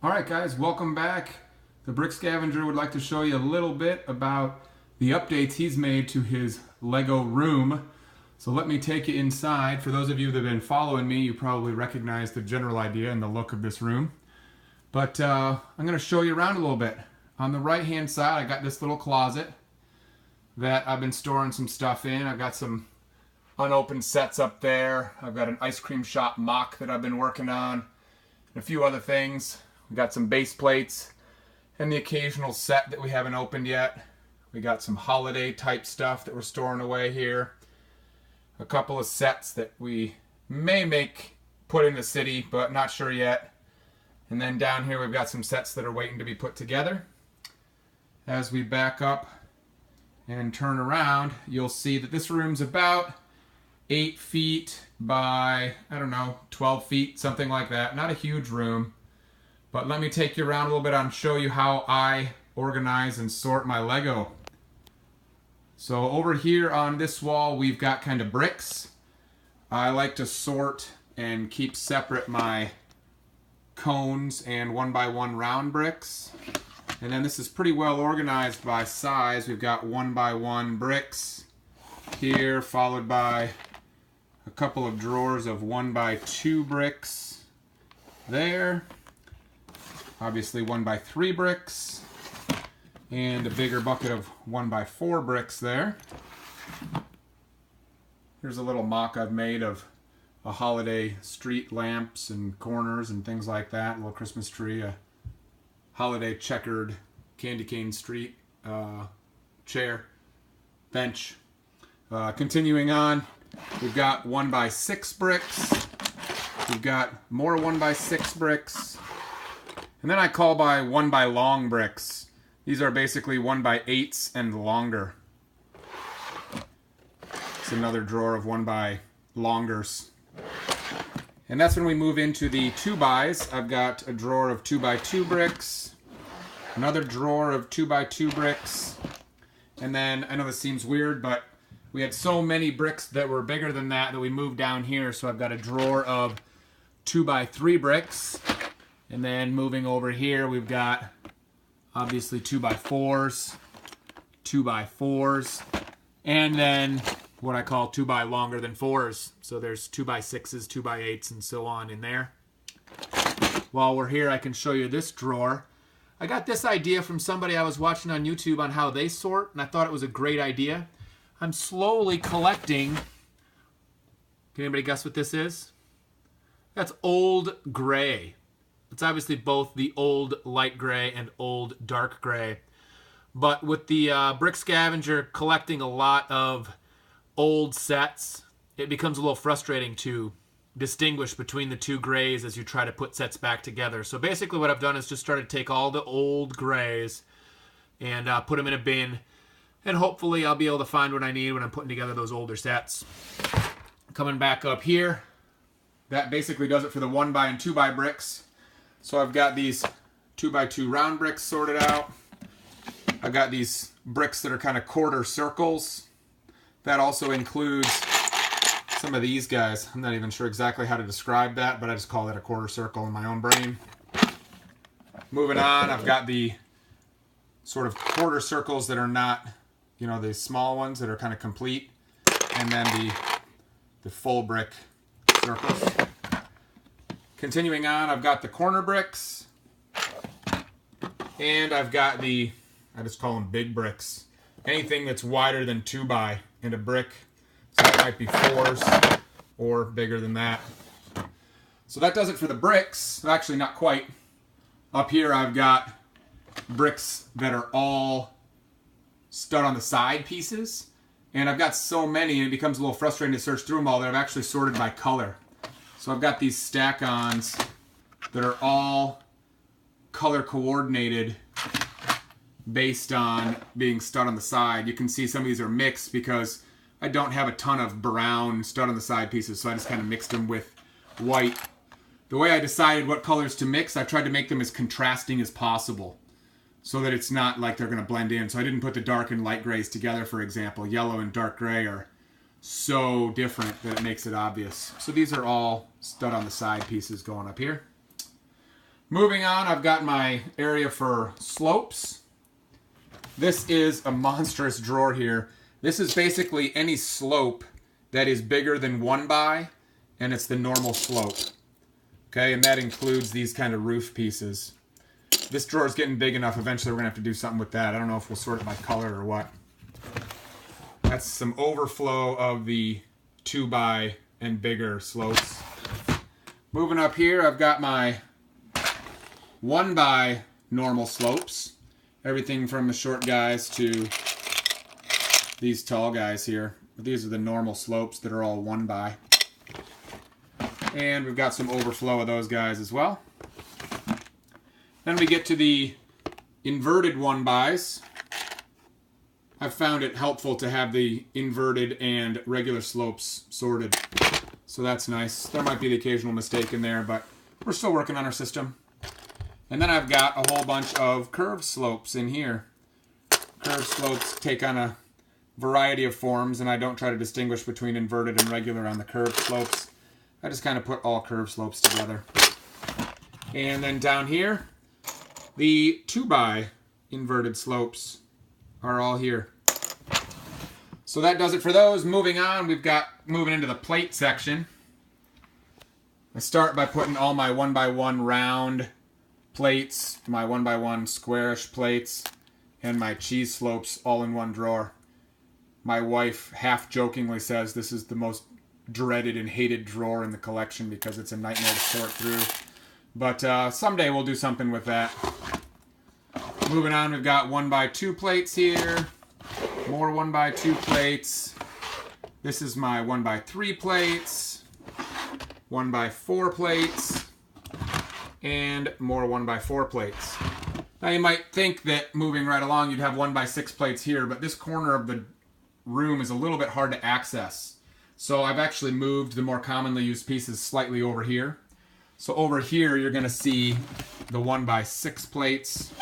Alright guys, welcome back. The Brick Scavenger would like to show you a little bit about the updates he's made to his Lego room. So let me take you inside. For those of you that have been following me, you probably recognize the general idea and the look of this room. But I'm going to show you around a little bit. On the right hand side I got this little closet that I've been storing some stuff in. I've got some unopened sets up there. I've got an ice cream shop mock that I've been working on and a few other things. We got some base plates and the occasional set that we haven't opened yet. We got some holiday type stuff that we're storing away here. A couple of sets that we may put in the city, but not sure yet. And then down here we've got some sets that are waiting to be put together. As we back up and turn around, you'll see that this room's about 8 feet by, I don't know, 12 feet, something like that. Not a huge room. But let me take you around a little bit and show you how I organize and sort my Lego. So over here on this wall we've got kind of bricks. I like to sort and keep separate my cones and 1x1 round bricks. And then this is pretty well organized by size. We've got 1x1 bricks here, followed by a couple of drawers of 1x2 bricks there. Obviously 1x3 bricks, and a bigger bucket of 1x4 bricks there. Here's a little mock I've made of a holiday street lamps and corners and things like that. A little Christmas tree, a holiday checkered candy cane street chair, bench. Continuing on, we've got 1x6 bricks. We've got more 1x6 bricks. And then I call by 1x long bricks. These are basically 1x8s and longer. It's another drawer of 1x longers. And that's when we move into the 2x's. I've got a drawer of 2x2 bricks, another drawer of 2x2 bricks, and then, I know this seems weird, but we had so many bricks that were bigger than that we moved down here, so I've got a drawer of 2x3 bricks. And then moving over here, we've got obviously 2x4s, 2x4s, and then what I call 2x longer than 4s. So there's 2x6s, 2x8s, and so on in there. While we're here, I can show you this drawer. I got this idea from somebody I was watching on YouTube on how they sort, and I thought it was a great idea. I'm slowly collecting. Can anybody guess what this is? That's old gray. It's obviously both the old light gray and old dark gray. But with the Brick Scavenger collecting a lot of old sets, it becomes a little frustrating to distinguish between the two grays as you try to put sets back together. So basically what I've done is just started to take all the old grays and put them in a bin. And hopefully I'll be able to find what I need when I'm putting together those older sets. Coming back up here, that basically does it for the 1x and 2x bricks. So I've got these 2x2 round bricks sorted out. I've got these bricks that are kind of quarter circles. That also includes some of these guys. I'm not even sure exactly how to describe that, but I just call it a quarter circle in my own brain. Moving on, I've got the sort of quarter circles that are not, you know, the small ones that are kind of complete. And then the full brick circles. Continuing on, I've got the corner bricks, and I've got I just call them big bricks. Anything that's wider than 2x in a brick, so that might be 4s or bigger than that. So that does it for the bricks. Actually, not quite. Up here I've got bricks that are all stud on the side pieces, and I've got so many and it becomes a little frustrating to search through them all that I've actually sorted by color. So I've got these stack-ons that are all color coordinated based on being stud on the side. You can see some of these are mixed because I don't have a ton of brown stud on the side pieces, so I just kind of mixed them with white. The way I decided what colors to mix, I tried to make them as contrasting as possible so that it's not like they're going to blend in. So I didn't put the dark and light grays together, for example. Yellow and dark gray are so different that it makes it obvious. So these are all stud on the side pieces going up here. Moving on, I've got my area for slopes. This is a monstrous drawer here. This is basically any slope that is bigger than 1x, and it's the normal slope. Okay, and that includes these kind of roof pieces. This drawer is getting big enough. Eventually we're going to have to do something with that. I don't know if we'll sort it by color or what. That's some overflow of the 2x and bigger slopes. Moving up here, I've got my 1x normal slopes. Everything from the short guys to these tall guys here. These are the normal slopes that are all 1x. And we've got some overflow of those guys as well. Then we get to the inverted 1x's. I've found it helpful to have the inverted and regular slopes sorted. So that's nice. There might be the occasional mistake in there, but we're still working on our system. And then I've got a whole bunch of curved slopes in here. Curved slopes take on a variety of forms, and I don't try to distinguish between inverted and regular on the curved slopes. I just kind of put all curved slopes together. And then down here, the 2x inverted slopes are all here. So that does it for those. Moving on, moving into the plate section. I start by putting all my 1x1 round plates, my 1x1 squarish plates, and my cheese slopes all in one drawer. My wife half-jokingly says this is the most dreaded and hated drawer in the collection because it's a nightmare to sort through. But someday we'll do something with that. Moving on, we've got 1x2 plates here. More 1x2 plates. This is my 1x3 plates. 1x4 plates. And more 1x4 plates. Now you might think that moving right along you'd have 1x6 plates here, but this corner of the room is a little bit hard to access. So I've actually moved the more commonly used pieces slightly over here. So over here you're going to see the 1x6 plates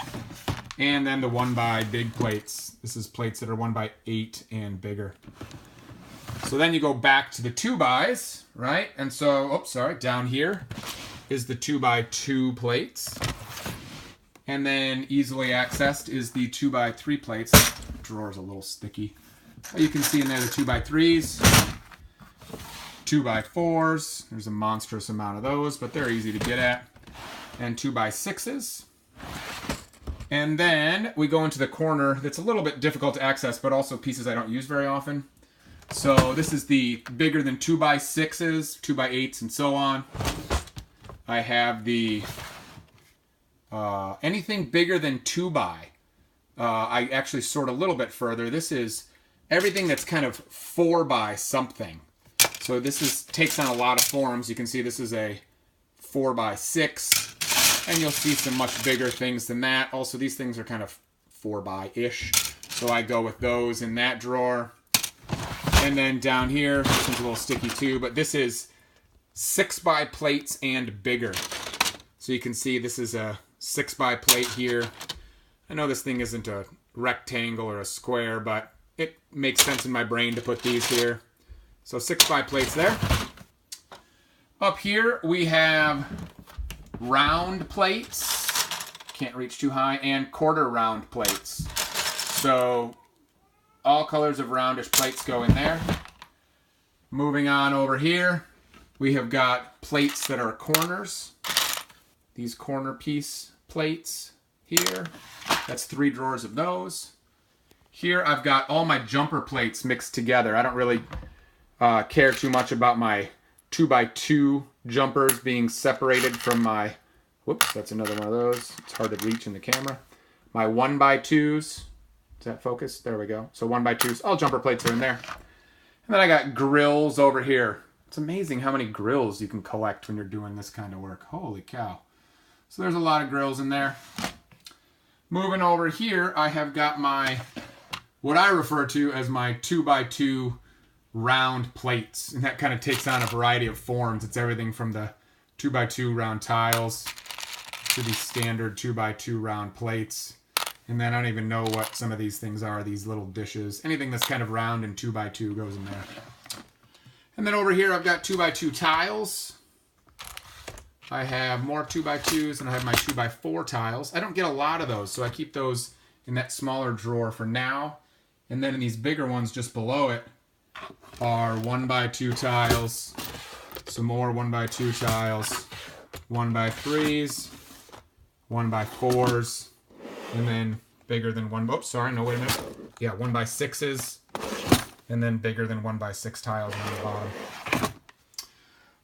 and then the 1x big plates. This is plates that are 1x8 and bigger. So then you go back to the 2x's, right? And so, down here is the 2x2 plates. And then easily accessed is the 2x3 plates. The drawer's a little sticky. You can see in there the 2x3s, 2x4s. There's a monstrous amount of those, but they're easy to get at. And 2x6s. And then we go into the corner that's a little bit difficult to access, but also pieces I don't use very often. So this is the bigger than 2x6s, 2x8s, and so on. I have the anything bigger than 2x. I actually sort a little bit further. This is everything that's kind of 4x something. So this takes on a lot of forms. You can see this is a 4x6, and you'll see some much bigger things than that. Also, these things are kind of 4x-ish. So I go with those in that drawer. And then down here, this one's a little sticky too, but this is 6x plates and bigger. So you can see this is a 6x plate here. I know this thing isn't a rectangle or a square, but it makes sense in my brain to put these here. So 6x plates there. Up here we have round plates. Can't reach too high. And quarter round plates. So all colors of roundish plates go in there. Moving on over here, we have got plates that are corners. These corner piece plates here. That's 3 drawers of those. Here I've got all my jumper plates mixed together. I don't really care too much about my 2x2 jumpers being separated from my, whoops, that's another one of those. It's hard to reach in the camera. My 1x2s. Is that focused? There we go. So 1x2s, all jumper plates are in there. And then I got grills over here. It's amazing how many grills you can collect when you're doing this kind of work. Holy cow. So there's a lot of grills in there. Moving over here, I have got my, what I refer to as my 2x2 round plates. And that kind of takes on a variety of forms. It's everything from the 2x2 round tiles to the standard 2x2 round plates. And then I don't even know what some of these things are, these little dishes. Anything that's kind of round and 2x2 goes in there. And then over here I've got 2x2 tiles. I have more 2x2s and I have my 2x4 tiles. I don't get a lot of those, so I keep those in that smaller drawer for now. And then in these bigger ones just below it are 1x2 tiles, some more 1x2 tiles, 1x3s, 1x4s, and then bigger than one. Oops, sorry, no, wait a minute. Yeah, 1x6s, and then bigger than 1x6 tiles on the bottom.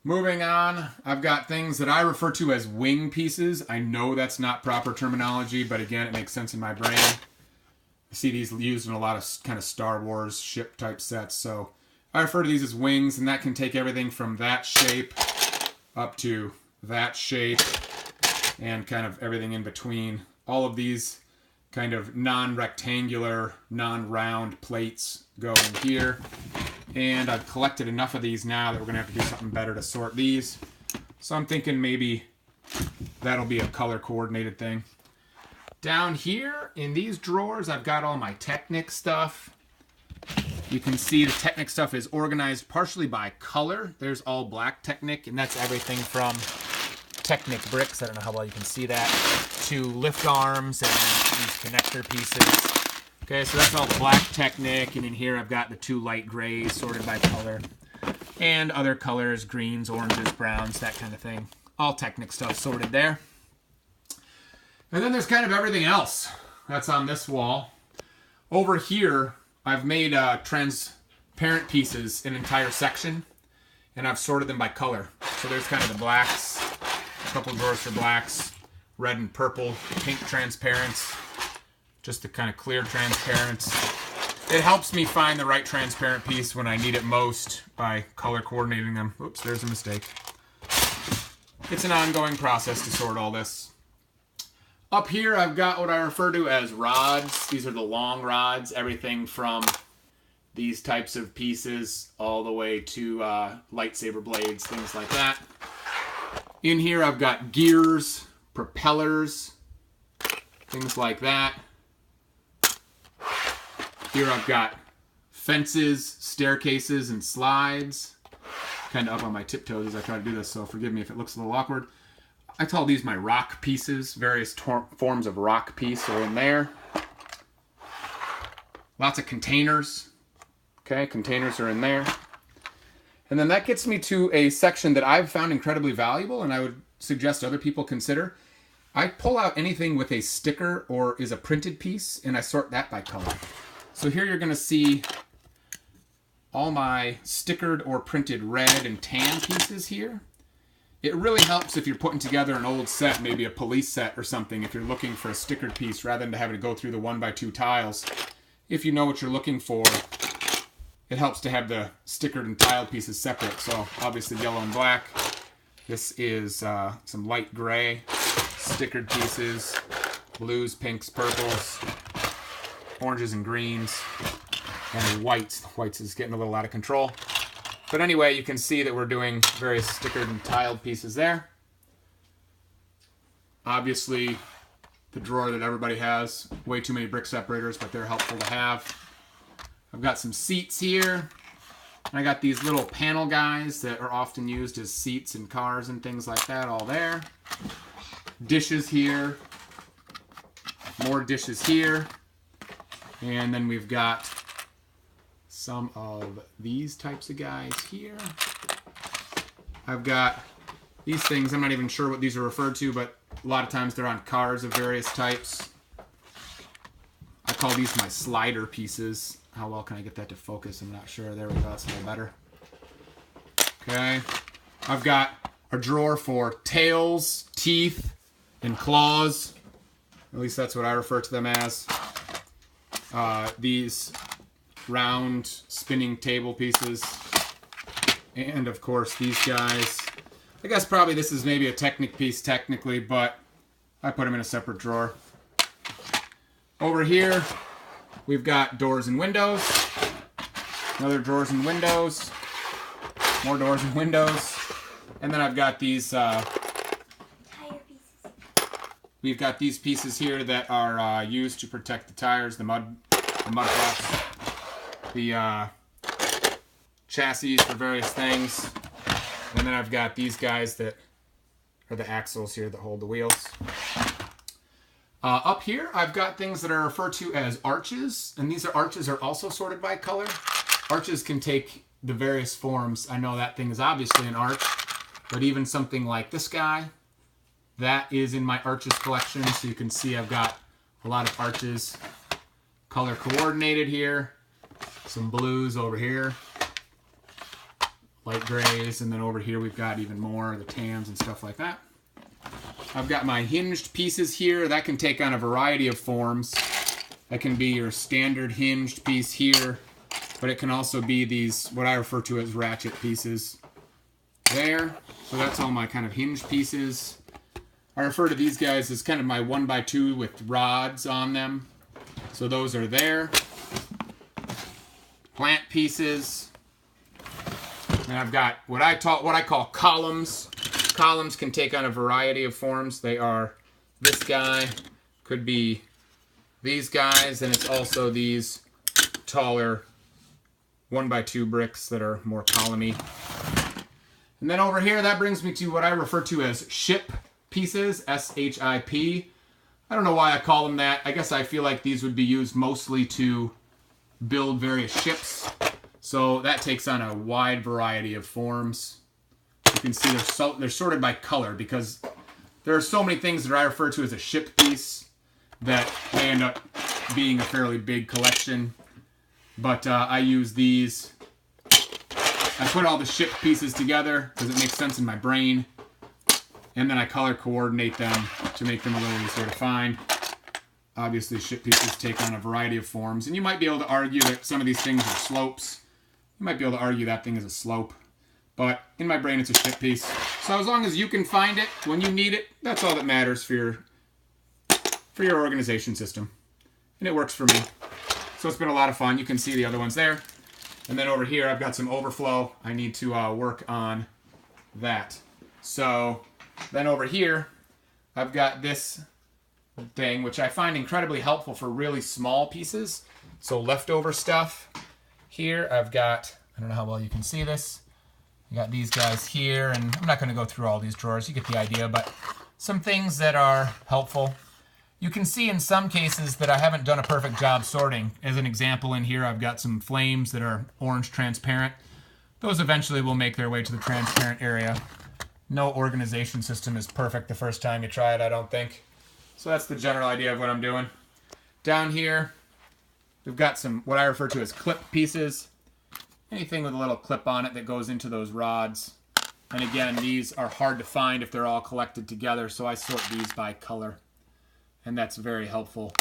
Moving on, I've got things that I refer to as wing pieces. I know that's not proper terminology, but again, it makes sense in my brain. I see these used in a lot of kind of Star Wars ship type sets, so I refer to these as wings, and that can take everything from that shape up to that shape and kind of everything in between. All of these kind of non-rectangular, non-round plates go in here. And I've collected enough of these now that we're going to have to do something better to sort these. So I'm thinking maybe that'll be a color coordinated thing. Down here in these drawers, I've got all my Technic stuff. You can see the Technic stuff is organized partially by color. There's all black Technic, and that's everything from Technic bricks, I don't know how well you can see that, to lift arms and these connector pieces. Okay, so that's all black Technic, and in here I've got the 2 light grays sorted by color, and other colors, greens, oranges, browns, that kind of thing. All Technic stuff sorted there. And then there's kind of everything else that's on this wall. Over here, I've made transparent pieces, an entire section, and I've sorted them by color. So there's kind of the blacks, a couple drawers for blacks, red and purple, pink transparents, just the kind of clear transparents. It helps me find the right transparent piece when I need it most by color coordinating them. Oops, there's a mistake. It's an ongoing process to sort all this. Up here I've got what I refer to as rods. These are the long rods, everything from these types of pieces all the way to lightsaber blades, things like that. In here I've got gears, propellers, things like that. Here I've got fences, staircases, and slides. Kind of up on my tiptoes as I try to do this, so forgive me if it looks a little awkward. I call these my rock pieces. Various forms of rock piece are in there. Lots of containers. Okay, containers are in there. And then that gets me to a section that I've found incredibly valuable, and I would suggest other people consider. I pull out anything with a sticker or is a printed piece, and I sort that by color. So here you're going to see all my stickered or printed red and tan pieces here. It really helps if you're putting together an old set, maybe a police set or something, if you're looking for a stickered piece rather than having to go through the 1x2 tiles. If you know what you're looking for, it helps to have the stickered and tiled pieces separate. So obviously yellow and black. This is some light gray, stickered pieces, blues, pinks, purples, oranges and greens, and whites. Whites is getting a little out of control. But anyway, you can see that we're doing various stickered and tiled pieces there. Obviously, the drawer that everybody has, way too many brick separators, but they're helpful to have. I've got some seats here. I got these little panel guys that are often used as seats in cars and things like that, all there. Dishes here. More dishes here. And then we've got some of these types of guys here. I've got these things, I'm not even sure what these are referred to, but a lot of times they're on cars of various types. I call these my slider pieces. How well can I get that to focus? I'm not sure. There we go, that's a little better. Okay. I've got a drawer for tails, teeth, and claws. At least that's what I refer to them as. These round spinning table pieces. And of course these guys. I guess probably this is maybe a Technic piece technically, but I put them in a separate drawer. Over here, we've got doors and windows. Another drawers and windows. More doors and windows. And then I've got these tire pieces. We've got these pieces here that are used to protect the tires, the mud flaps, the chassis for various things. And then I've got these guys that are the axles here that hold the wheels. Up here, I've got things that are referred to as arches, and these arches are also sorted by color. Arches can take the various forms. I know that thing is obviously an arch, but even something like this guy, that is in my arches collection. So you can see I've got a lot of arches, color coordinated here, some blues over here, light grays, and then over here we've got even more, the tans and stuff like that. I've got my hinged pieces here. That can take on a variety of forms. That can be your standard hinged piece here, but it can also be these, what I refer to as ratchet pieces there. So that's all my kind of hinged pieces. I refer to these guys as kind of my 1x2 with rods on them. So those are there. Plant pieces. And I've got what I call columns. Columns can take on a variety of forms. They are this guy, could be these guys, and it's also these taller 1x2 bricks that are more columny. And then over here, that brings me to what I refer to as ship pieces, S-H-I-P. I don't know why I call them that. I guess I feel like these would be used mostly to build various ships. So that takes on a wide variety of forms. You can see they're sorted by color because there are so many things that I refer to as a ship piece that they end up being a fairly big collection. But I use these. I put all the ship pieces together because it makes sense in my brain. And then I color coordinate them to make them a little easier to find. Obviously, ship pieces take on a variety of forms. And you might be able to argue that some of these things are slopes. You might be able to argue that thing is a slope. But in my brain, it's a ship piece. So as long as you can find it when you need it, that's all that matters for your organization system. And it works for me. So it's been a lot of fun. You can see the other ones there. And then over here, I've got some overflow. I need to work on that. So then over here, I've got this thing, which I find incredibly helpful for really small pieces. So leftover stuff. Here, I've got, I don't know how well you can see this. I got these guys here, and I'm not going to go through all these drawers. You get the idea, but some things that are helpful. You can see in some cases that I haven't done a perfect job sorting. As an example, in here I've got some flames that are orange transparent. Those eventually will make their way to the transparent area. No organization system is perfect the first time you try it, I don't think. So that's the general idea of what I'm doing. Down here, we've got some what I refer to as clip pieces. Anything with a little clip on it that goes into those rods. And again, these are hard to find if they're all collected together, so I sort these by color. And that's very helpful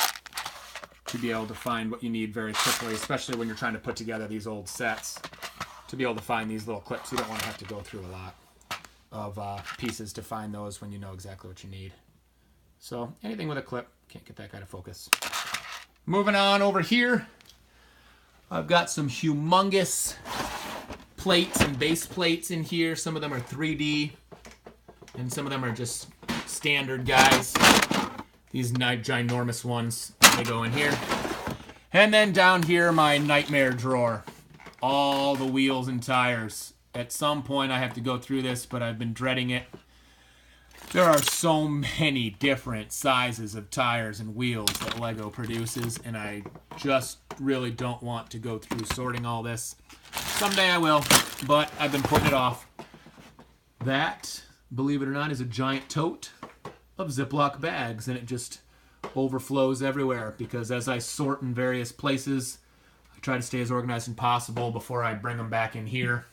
to be able to find what you need very quickly, especially when you're trying to put together these old sets. To be able to find these little clips, you don't want to have to go through a lot of pieces to find those when you know exactly what you need. So anything with a clip, can't get that guy to focus. Moving on over here, I've got some humongous plates and base plates in here. Some of them are 3D, and some of them are just standard guys. These ginormous ones, they go in here. And then down here, my nightmare drawer. All the wheels and tires. At some point, I have to go through this, but I've been dreading it. There are so many different sizes of tires and wheels that Lego produces, and I just really don't want to go through sorting all this. Someday I will, but I've been putting it off. That, believe it or not, is a giant tote of Ziploc bags, and it just overflows everywhere because as I sort in various places, I try to stay as organized as possible before I bring them back in here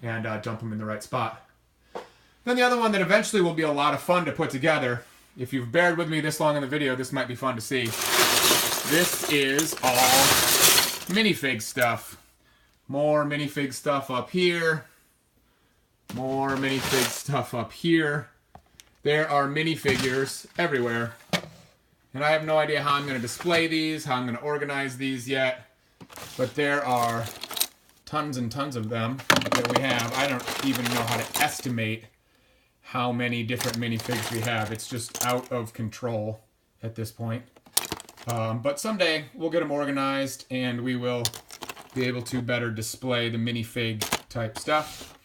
and dump them in the right spot. Then the other one that eventually will be a lot of fun to put together, if you've bared with me this long in the video, this might be fun to see. This is all minifig stuff. More minifig stuff up here. More minifig stuff up here. There are minifigures everywhere. And I have no idea how I'm going to display these, how I'm going to organize these yet. But there are tons and tons of them that we have. I don't even know how to estimate how many different minifigs we have. It's just out of control at this point. But someday we'll get them organized and we will be able to better display the minifig type stuff.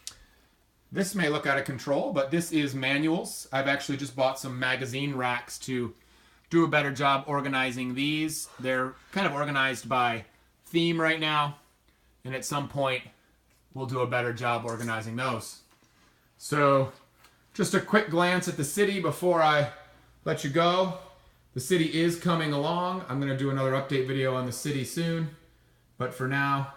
This may look out of control, but this is manuals. I've actually just bought some magazine racks to do a better job organizing these. They're kind of organized by theme right now, and at some point we'll do a better job organizing those. So just a quick glance at the city before I let you go. The city is coming along. I'm going to do another update video on the city soon, but for now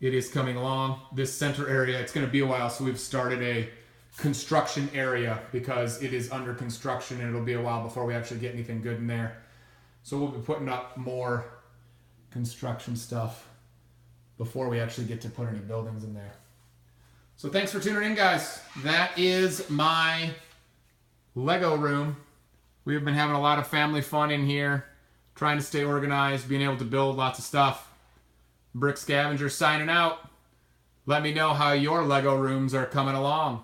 it is coming along. This center area, it's going to be a while, so we've started a construction area because it is under construction and it'll be a while before we actually get anything good in there. So we'll be putting up more construction stuff before we actually get to put any buildings in there. So thanks for tuning in, guys. That is my Lego room. We've been having a lot of family fun in here, trying to stay organized, being able to build lots of stuff. Brick Scavenger signing out. Let me know how your Lego rooms are coming along.